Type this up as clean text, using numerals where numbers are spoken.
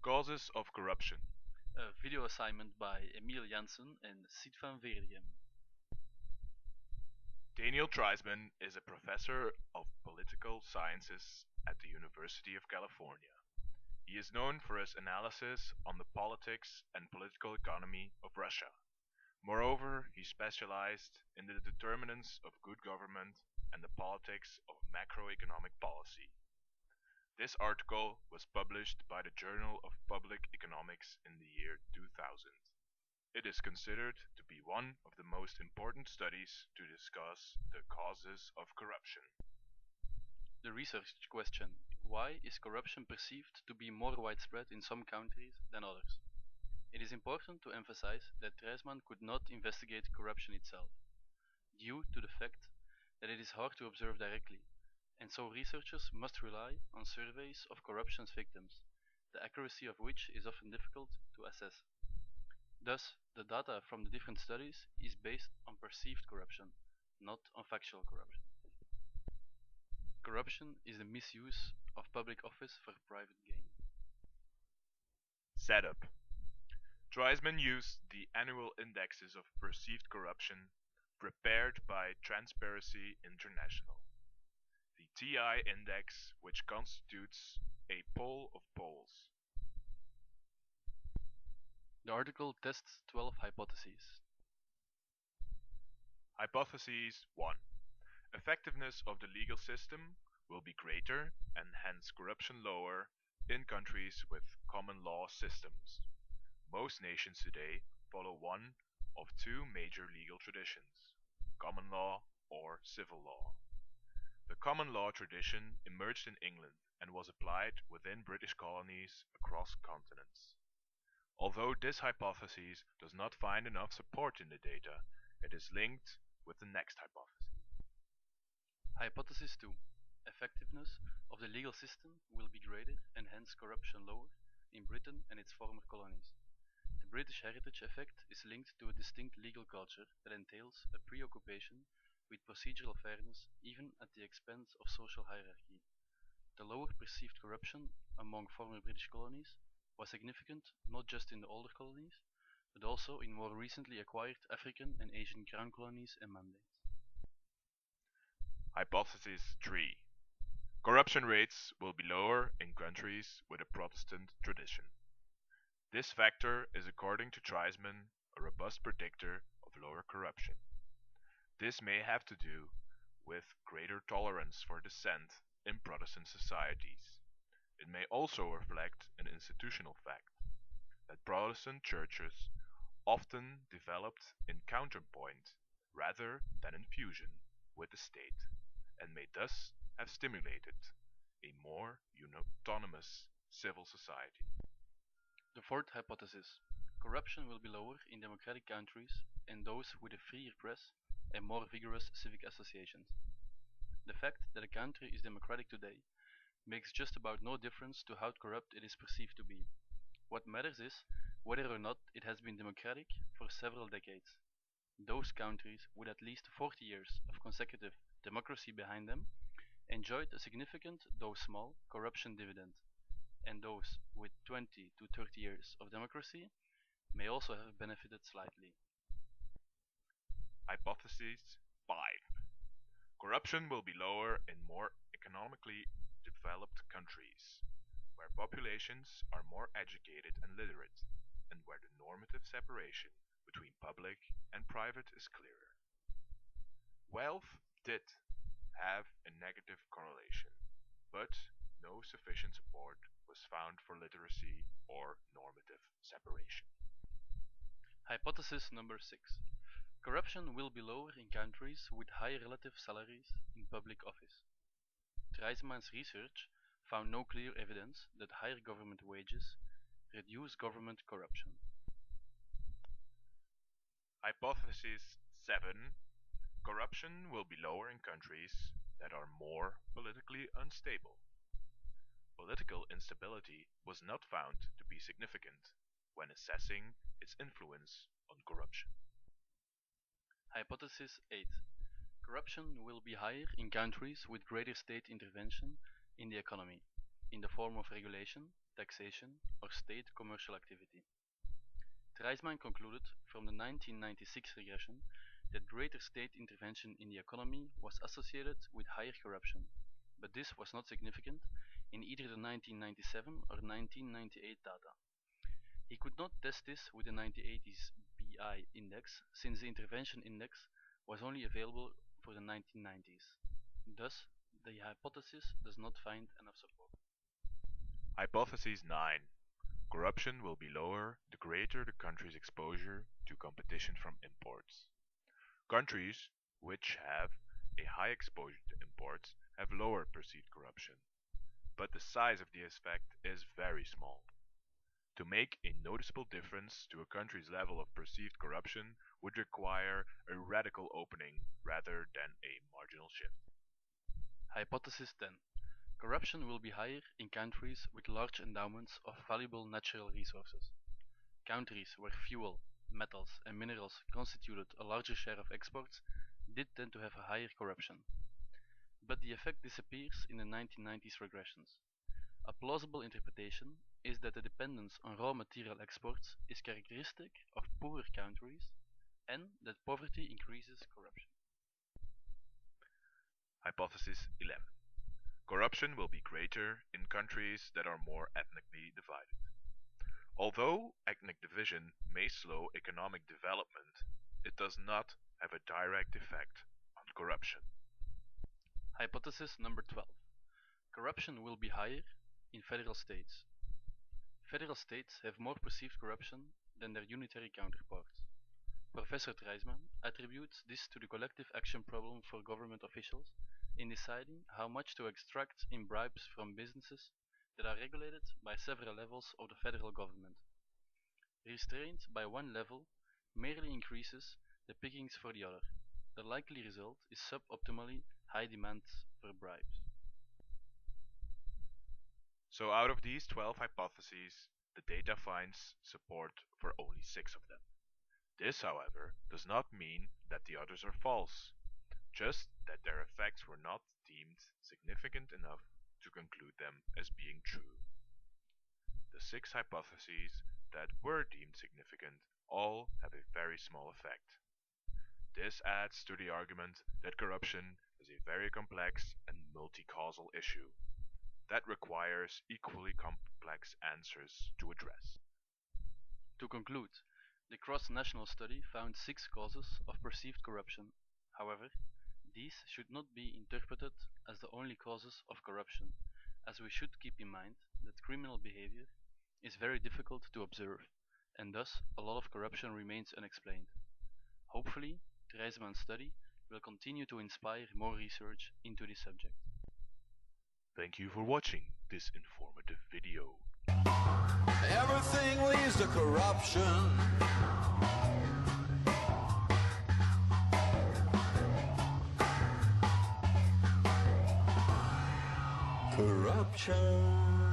Causes of corruption. A video assignment by Emiel, Janssen and van Veerdegem. Daniel Treisman is a professor of political sciences at the University of California. He is known for his analysis on the politics and political economy of Russia. Moreover, he specialized in the determinants of good government and the politics of macroeconomic policy. This article was published by the Journal of Public Economics in the year 2000. It is considered to be one of the most important studies to discuss the causes of corruption. The research question: why is corruption perceived to be more widespread in some countries than others? It is important to emphasize that Treisman could not investigate corruption itself, due to the fact that it is hard to observe directly, and so researchers must rely on surveys of corruption's victims, the accuracy of which is often difficult to assess. Thus, the data from the different studies is based on perceived corruption, not on factual corruption. Corruption is the misuse of public office for private gain. Setup. Treisman used the annual indexes of perceived corruption prepared by Transparency International. The TI index, which constitutes a poll of polls. The article tests 12 hypotheses. Hypothesis 1. Effectiveness of the legal system will be greater and hence corruption lower in countries with common law systems. Most nations today follow one of two major legal traditions, common law or civil law. The common law tradition emerged in England and was applied within British colonies across continents. Although this hypothesis does not find enough support in the data, it is linked with the next hypothesis. Hypothesis 2. Effectiveness of the legal system will be greater and hence corruption lower in Britain and its former colonies. The British heritage effect is linked to a distinct legal culture that entails a preoccupation with procedural fairness even at the expense of social hierarchy. The lower perceived corruption among former British colonies was significant not just in the older colonies, but also in more recently acquired African and Asian crown colonies and mandates. Hypothesis 3. Corruption rates will be lower in countries with a Protestant tradition. This factor is, according to Treisman, a robust predictor of lower corruption. This may have to do with greater tolerance for dissent in Protestant societies. It may also reflect an institutional fact that Protestant churches often developed in counterpoint rather than in fusion with the state, and may thus have stimulated a more autonomous civil society. The fourth hypothesis: corruption will be lower in democratic countries and those with a freer press and more vigorous civic associations. The fact that a country is democratic today makes just about no difference to how corrupt it is perceived to be. What matters is whether or not it has been democratic for several decades. Those countries with at least 40 years of consecutive democracy behind them enjoyed a significant, though small, corruption dividend, and those with 20 to 30 years of democracy may also have benefited slightly. Hypothesis 5. Corruption will be lower in more economically developed countries, where populations are more educated and literate, and where the normative separation between public and private is clearer. Wealth did have a negative correlation, but no sufficient support was found for literacy or normative separation. Hypothesis number 6. Corruption will be lower in countries with high relative salaries in public office. Treisman's research found no clear evidence that higher government wages reduce government corruption. Hypothesis 7. Corruption will be lower in countries that are more politically unstable. Political instability was not found to be significant when assessing its influence on corruption. Hypothesis 8. Corruption will be higher in countries with greater state intervention in the economy, in the form of regulation, taxation, or state commercial activity. Treisman concluded from the 1996 regression that greater state intervention in the economy was associated with higher corruption, but this was not significant in either the 1997 or 1998 data. He could not test this with the 1980s BI index since the intervention index was only available for the 1990s. Thus, the hypothesis does not find enough support. Hypothesis 9. Corruption will be lower the greater the country's exposure to competition from imports. Countries which have a high exposure to imports have lower perceived corruption, but the size of the effect is very small. To make a noticeable difference to a country's level of perceived corruption would require a radical opening rather than a marginal shift. Hypothesis 10. Corruption will be higher in countries with large endowments of valuable natural resources. Countries where fuel, metals, and minerals constituted a larger share of exports did tend to have a higher corruption. But the effect disappears in the 1990s regressions. A plausible interpretation is that the dependence on raw material exports is characteristic of poorer countries and that poverty increases corruption. Hypothesis 11. Corruption will be greater in countries that are more ethnically divided. Although ethnic division may slow economic development, it does not have a direct effect on corruption. Hypothesis number 12. Corruption will be higher in federal states. Federal states have more perceived corruption than their unitary counterparts. Professor Treisman attributes this to the collective action problem for government officials in deciding how much to extract in bribes from businesses that are regulated by several levels of the federal government. Restraint by one level merely increases the pickings for the other. The likely result is suboptimally high demand for bribes. So out of these 12 hypotheses, the data finds support for only 6 of them. This, however, does not mean that the others are false, just that their effects were not deemed significant enough to conclude them as being true. The 6 hypotheses that were deemed significant all have a very small effect. This adds to the argument that corruption is a very complex and multi-causal issue that requires equally complex answers to address. To conclude, the cross-national study found 6 causes of perceived corruption. However, these should not be interpreted as the only causes of corruption, as we should keep in mind that criminal behavior is very difficult to observe, and thus a lot of corruption remains unexplained. Hopefully, Treisman's study will continue to inspire more research into this subject. Thank you for watching this informative video. Everything leads to corruption. Corruption.